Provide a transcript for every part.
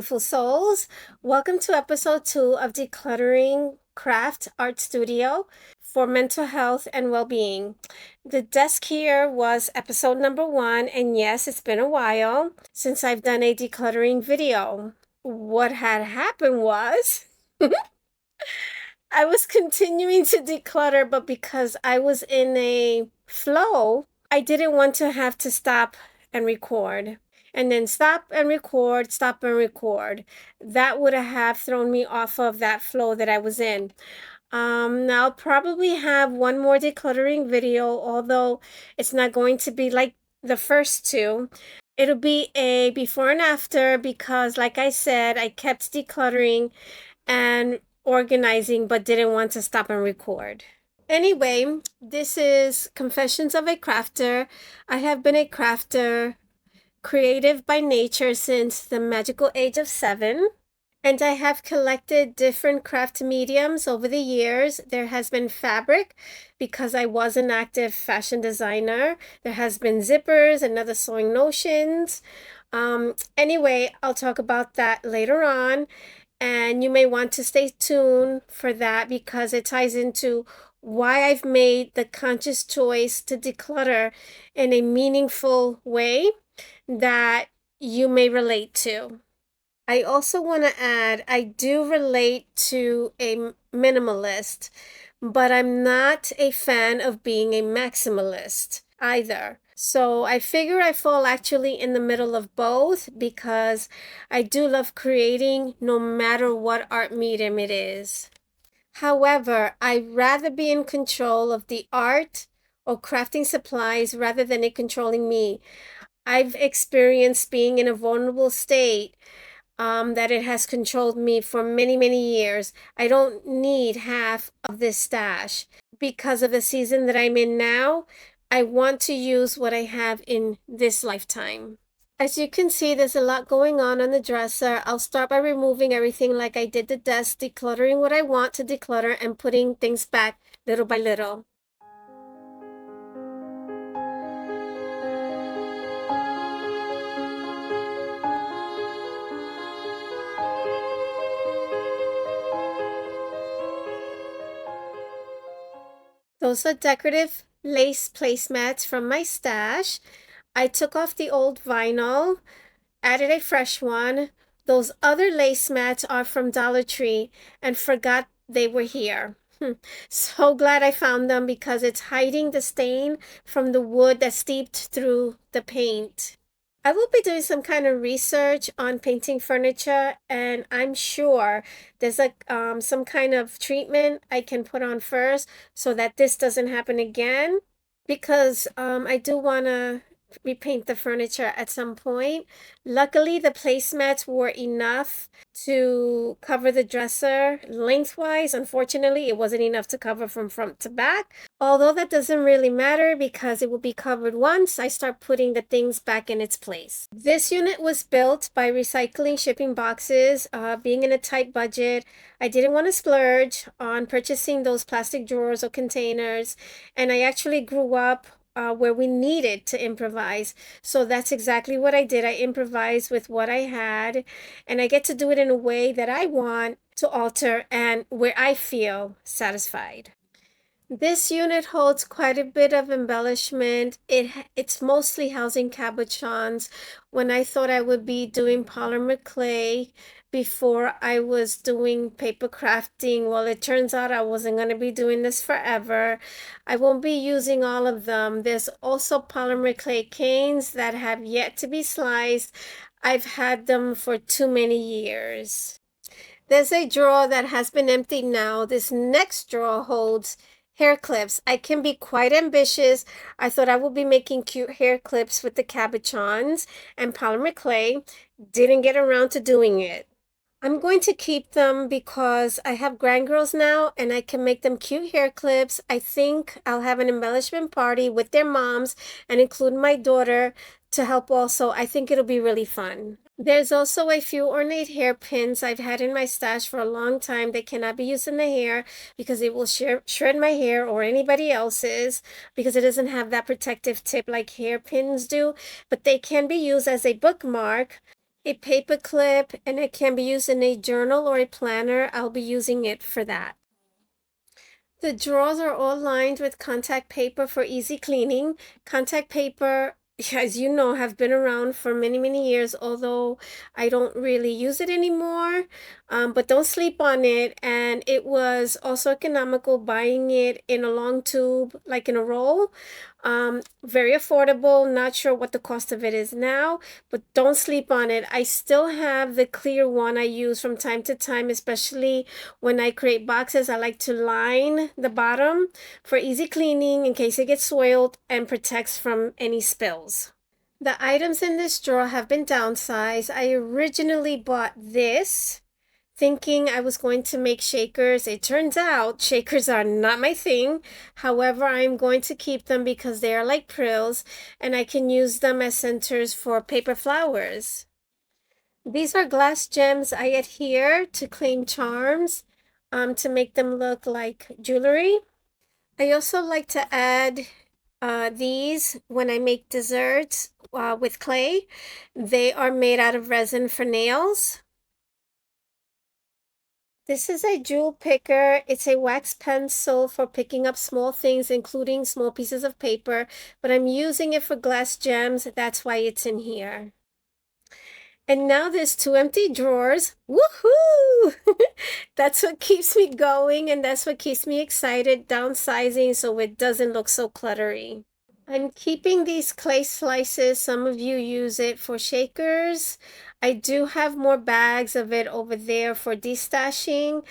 beautiful souls. Welcome to episode 2 of Decluttering Craft Art Studio for mental health and well-being. The desk here was episode number 1, and yes, it's been a while since I've done a decluttering video. What had happened was I was continuing to declutter, but because I was in a flow, I didn't want to have to stop and record. And then stop and record, stop and record. That would have thrown me off of that flow that I was in. Now I'll probably have one more decluttering video, although it's not going to be like the first two. It'll be a before and after because, like I said, I kept decluttering and organizing but didn't want to stop and record. Anyway, this is Confessions of a Crafter. I have been a crafter, creative by nature since the magical age of 7. And I have collected different craft mediums over the years. There has been fabric because I was an active fashion designer. There has been zippers and other sewing notions. Anyway, I'll talk about that later on. And you may want to stay tuned for that because it ties into why I've made the conscious choice to declutter in a meaningful way that you may relate to. I also want to add, I do relate to a minimalist, but I'm not a fan of being a maximalist either. So I figure I fall actually in the middle of both because I do love creating no matter what art medium it is. However, I'd rather be in control of the art or crafting supplies rather than it controlling me. I've experienced being in a vulnerable state that it has controlled me for many, many years. I don't need half of this stash. Because of the season that I'm in now, I want to use what I have in this lifetime. As you can see, there's a lot going on the dresser. I'll start by removing everything like I did the desk, decluttering what I want to declutter and putting things back little by little. Those are decorative lace placemats from my stash. I took off the old vinyl, added a fresh one. Those other lace mats are from Dollar Tree and forgot they were here. So glad I found them because it's hiding the stain from the wood that steeped through the paint. I will be doing some kind of research on painting furniture, and I'm sure there's some kind of treatment I can put on first so that this doesn't happen again because I do want to repaint the furniture at some point. Luckily, the placemats were enough to cover the dresser lengthwise. Unfortunately, it wasn't enough to cover from front to back. Although that doesn't really matter because it will be covered once I start putting the things back in its place. This unit was built by recycling shipping boxes. Being in a tight budget, I didn't want to splurge on purchasing those plastic drawers or containers, and I actually grew up where we needed to improvise. So that's exactly what I did. I improvised with what I had, and I get to do it in a way that I want to alter and where I feel satisfied. This unit holds quite a bit of embellishment. It's mostly housing cabochons. When I thought I would be doing polymer clay before I was doing paper crafting, well, it turns out I wasn't going to be doing this forever. I won't be using all of them. There's also polymer clay canes that have yet to be sliced. I've had them for too many years. There's a drawer that has been emptied now. This next drawer holds hair clips. I can be quite ambitious. I thought I would be making cute hair clips with the cabochons and polymer clay. Didn't get around to doing it. I'm going to keep them because I have grandgirls now and I can make them cute hair clips. I think I'll have an embellishment party with their moms and include my daughter to help also. I think it'll be really fun. There's also a few ornate hairpins I've had in my stash for a long time. They cannot be used in the hair because it will shred my hair or anybody else's because it doesn't have that protective tip like hairpins do. But they can be used as a bookmark. a paper clip, and it can be used in a journal or a planner. I'll be using it for that. The drawers are all lined with contact paper for easy cleaning. Contact paper, as you know, have been around for many, many years, although I don't really use it anymore. But don't sleep on it. And it was also economical buying it in a long tube, like in a roll. Very affordable. Not sure what the cost of it is now, but don't sleep on it. I still have the clear one I use from time to time, especially when I create boxes. I like to line the bottom for easy cleaning in case it gets soiled and protects from any spills. The items in this drawer have been downsized. I originally bought this thinking I was going to make shakers. It turns out shakers are not my thing. However, I'm going to keep them because they are like prills and I can use them as centers for paper flowers. These are glass gems I adhere to claim charms to make them look like jewelry. I also like to add these when I make desserts with clay. They are made out of resin for nails. This is a jewel picker. It's a wax pencil for picking up small things, including small pieces of paper, but I'm using it for glass gems. That's why it's in here. And now there's two empty drawers. Woohoo! That's what keeps me going and that's what keeps me excited, downsizing so it doesn't look so cluttery. I'm keeping these clay slices. Some of you use it for shakers. I do have more bags of it over there for destashing.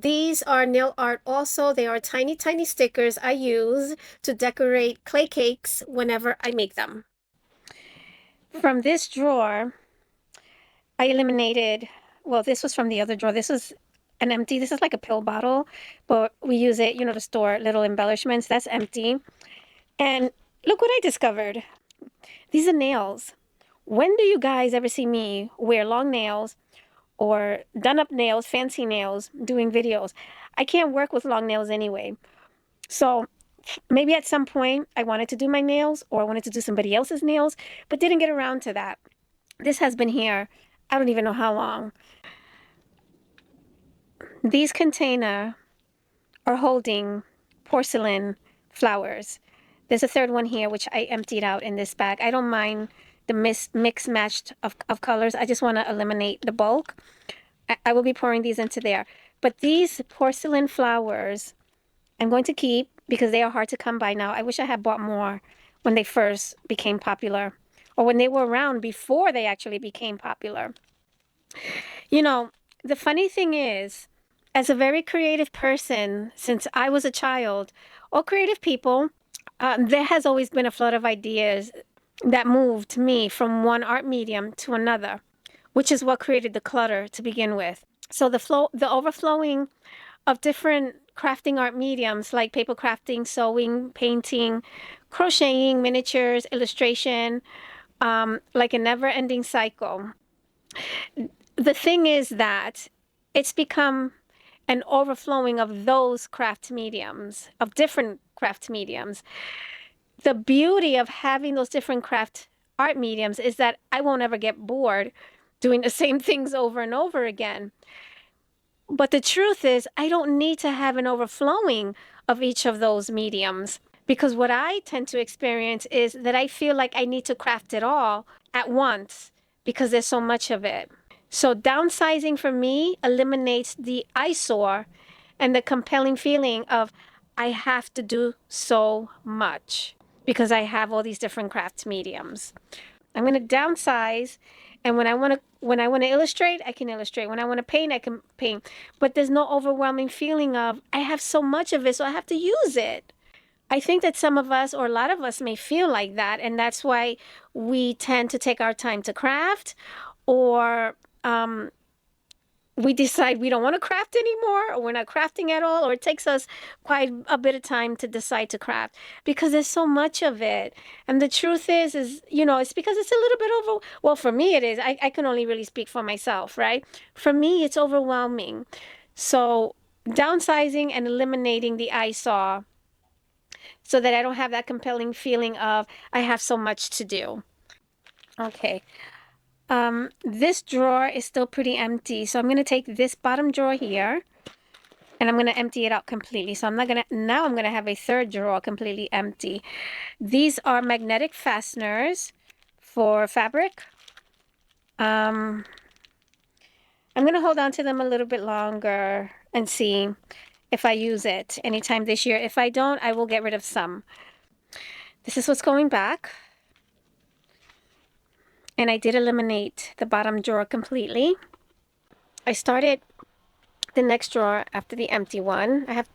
These are nail art also. They are tiny, tiny stickers I use to decorate clay cakes whenever I make them. From this drawer, I eliminated, well, this was from the other drawer. This is an empty, this is like a pill bottle, but we use it, to store little embellishments. That's empty. And look what I discovered. These are nails. When do you guys ever see me wear long nails or done up nails, fancy nails, doing videos? I can't work with long nails anyway. So maybe at some point I wanted to do my nails or I wanted to do somebody else's nails, but didn't get around to that. This has been here, I don't even know how long. These containers are holding porcelain flowers. There's a third one here, which I emptied out in this bag. I don't mind the mix matched of colors. I just want to eliminate the bulk. I will be pouring these into there. But these porcelain flowers, I'm going to keep because they are hard to come by now. I wish I had bought more when they first became popular or when they were around before they actually became popular. The funny thing is, as a very creative person, since I was a child, or creative people, there has always been a flood of ideas that moved me from one art medium to another, which is what created the clutter to begin with. So the overflowing of different crafting art mediums like paper crafting, sewing, painting, crocheting, miniatures, illustration, like a never-ending cycle. The thing is that it's become an overflowing of those craft mediums, of different craft mediums. The beauty of having those different craft art mediums is that I won't ever get bored doing the same things over and over again. But the truth is, I don't need to have an overflowing of each of those mediums because what I tend to experience is that I feel like I need to craft it all at once because there's so much of it. So downsizing for me eliminates the eyesore and the compelling feeling of I have to do so much because I have all these different craft mediums. I'm going to downsize, and when I want to illustrate, I can illustrate. When I want to paint, I can paint. But there's no overwhelming feeling of I have so much of it, so I have to use it. I think that some of us or a lot of us may feel like that, and that's why we tend to take our time to craft or we decide we don't want to craft anymore or we're not crafting at all or it takes us quite a bit of time to decide to craft because there's so much of it. And the truth is it's because it's a little bit well, for me it is. I can only really speak for myself, right? For me it's overwhelming. So downsizing and eliminating the eyesore so that I don't have that compelling feeling of I have so much to do. Okay. This drawer is still pretty empty, so I'm going to take this bottom drawer here and I'm going to empty it out completely. So I'm going to have a third drawer completely empty. These are magnetic fasteners for fabric. I'm going to hold on to them a little bit longer and see if I use it anytime this year. If I don't, I will get rid of some. This is what's going back. And I did eliminate the bottom drawer completely. I started the next drawer after the empty one. I have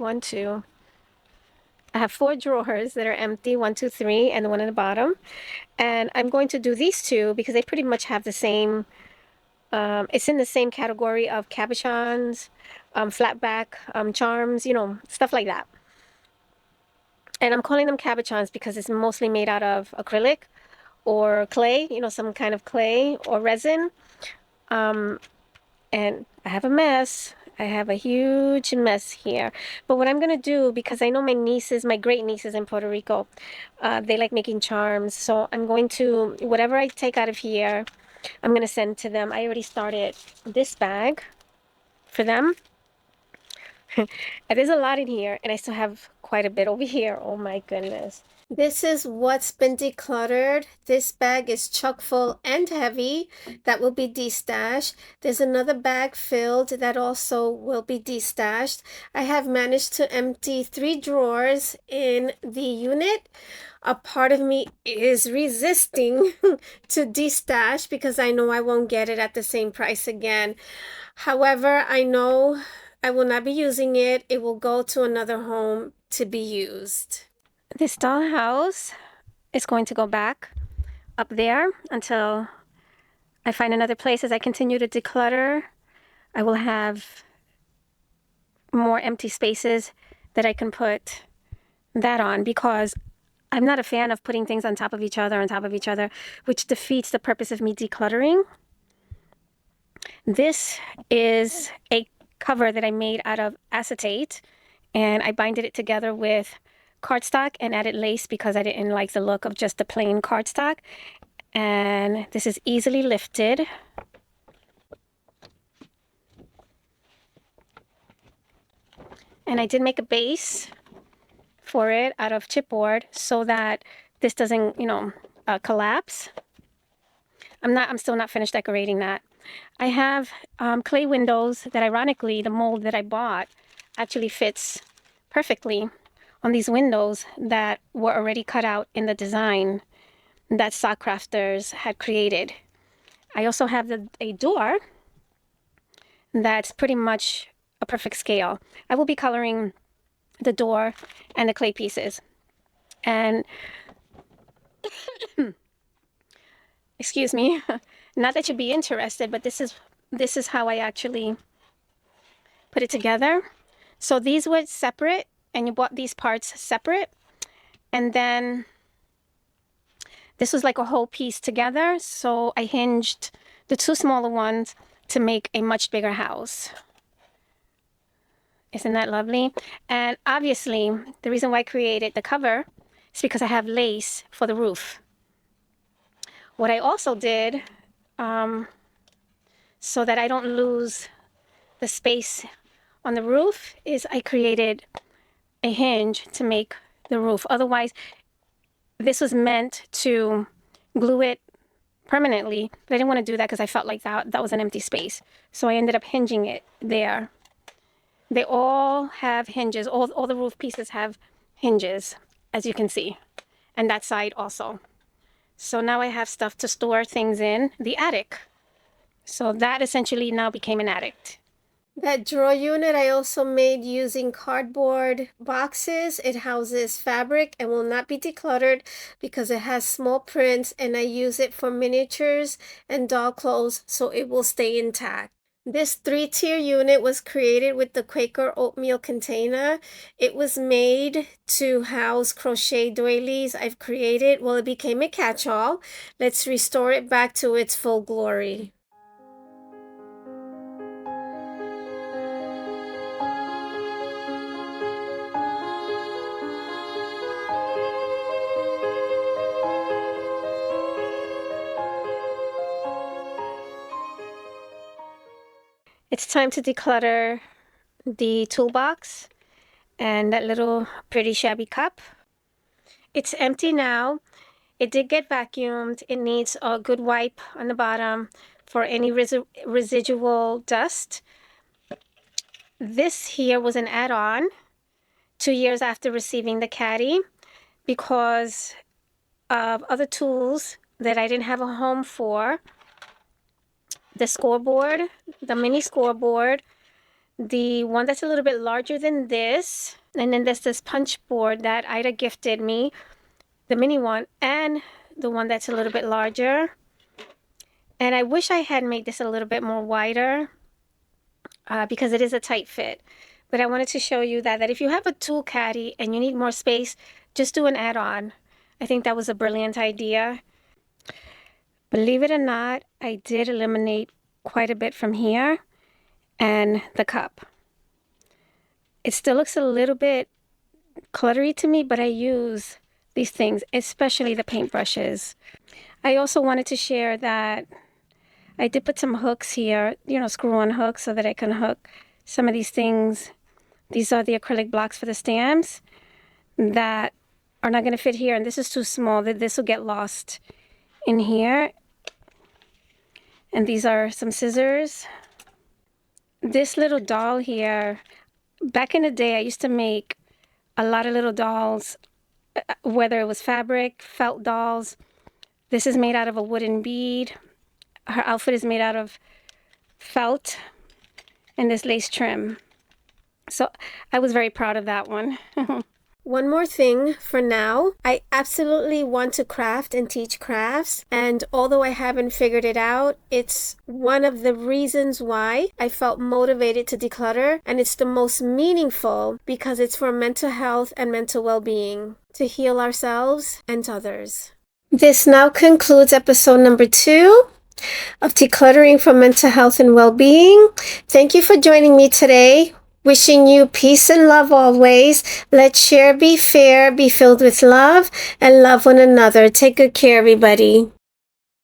I have 4 drawers that are empty, 1, 2, 3, and the one in the bottom. And I'm going to do these two because they pretty much have the same, it's in the same category of cabochons, flat back charms, you know, stuff like that. And I'm calling them cabochons because it's mostly made out of acrylic or clay, you know, some kind of clay or resin. And I have a mess. I have a huge mess here. But what I'm going to do, because I know my nieces, my great nieces in Puerto Rico, they like making charms. So I'm going to, whatever I take out of here, I'm going to send to them. I already started this bag for them. There's a lot in here, and I still have quite a bit over here. Oh my goodness. This is what's been decluttered. This bag is chock full and heavy. That will be destashed. There's another bag filled that also will be destashed. I have managed to empty 3 drawers in the unit. A part of me is resisting to destash because I know I won't get it at the same price again. However, I know I will not be using it. It will go to another home to be used. This dollhouse is going to go back up there until I find another place. As I continue to declutter, I will have more empty spaces that I can put that on, because I'm not a fan of putting things on top of each other, which defeats the purpose of me decluttering. This is a cover that I made out of acetate, and I binded it together with cardstock and added lace because I didn't like the look of just the plain cardstock. And this is easily lifted. And I did make a base for it out of chipboard so that this doesn't, you know, collapse. I'm still not finished decorating that. I have clay windows that, ironically, the mold that I bought actually fits perfectly on these windows that were already cut out in the design that Sock Crafters had created. I also have a door that's pretty much a perfect scale. I will be coloring the door and the clay pieces. And excuse me, not that you'd be interested, but this is how I actually put it together. So these were separate, and you bought these parts separate, and then this was like a whole piece together. So I hinged the 2 smaller ones to make a much bigger house. Isn't that lovely? And obviously, the reason why I created the cover is because I have lace for the roof. What I also did, so that I don't lose the space on the roof, is I created a hinge to make the roof. Otherwise, this was meant to glue it permanently, but I didn't want to do that because I felt like that was an empty space. So I ended up hinging it there. They all have hinges. All the roof pieces have hinges, as you can see. And that side also. So now I have stuff to store things in the attic. So that essentially now became an attic. That drawer unit I also made using cardboard boxes. It houses fabric and will not be decluttered because it has small prints, and I use it for miniatures and doll clothes, so it will stay intact. This 3-tier unit was created with the Quaker oatmeal container. It was made to house crochet doilies I've created. Well, it became a catch-all. Let's restore it back to its full glory. It's time to declutter the toolbox and that little pretty shabby cup. It's empty now. It did get vacuumed. It needs a good wipe on the bottom for any residual dust. This here was an add-on 2 years after receiving the caddy because of other tools that I didn't have a home for. The scoreboard, the mini scoreboard, the one that's a little bit larger than this, and then there's this punch board that Ida gifted me, the mini one, and the one that's a little bit larger. And I wish I had made this a little bit more wider because it is a tight fit. But I wanted to show you that if you have a tool caddy and you need more space, just do an add-on. I think that was a brilliant idea. Believe it or not, I did eliminate quite a bit from here and the cup. It still looks a little bit cluttery to me, but I use these things, especially the paintbrushes. I also wanted to share that I did put some hooks here, screw-on hooks so that I can hook some of these things. These are the acrylic blocks for the stamps that are not going to fit here, and this is too small. This will get lost in here. And these are some scissors. This little doll here, back in the day, I used to make a lot of little dolls, whether it was fabric, felt dolls. This is made out of a wooden bead. Her outfit is made out of felt and this lace trim. So I was very proud of that one. One more thing for now. I absolutely want to craft and teach crafts, and although I haven't figured it out, it's one of the reasons why I felt motivated to declutter, and it's the most meaningful because it's for mental health and mental well-being, to heal ourselves and others. This now concludes episode number 2 of Decluttering for Mental Health and Well-Being. Thank you for joining me today. Wishing you peace and love always. Let's share, be fair, be filled with love, and love one another. Take good care, everybody.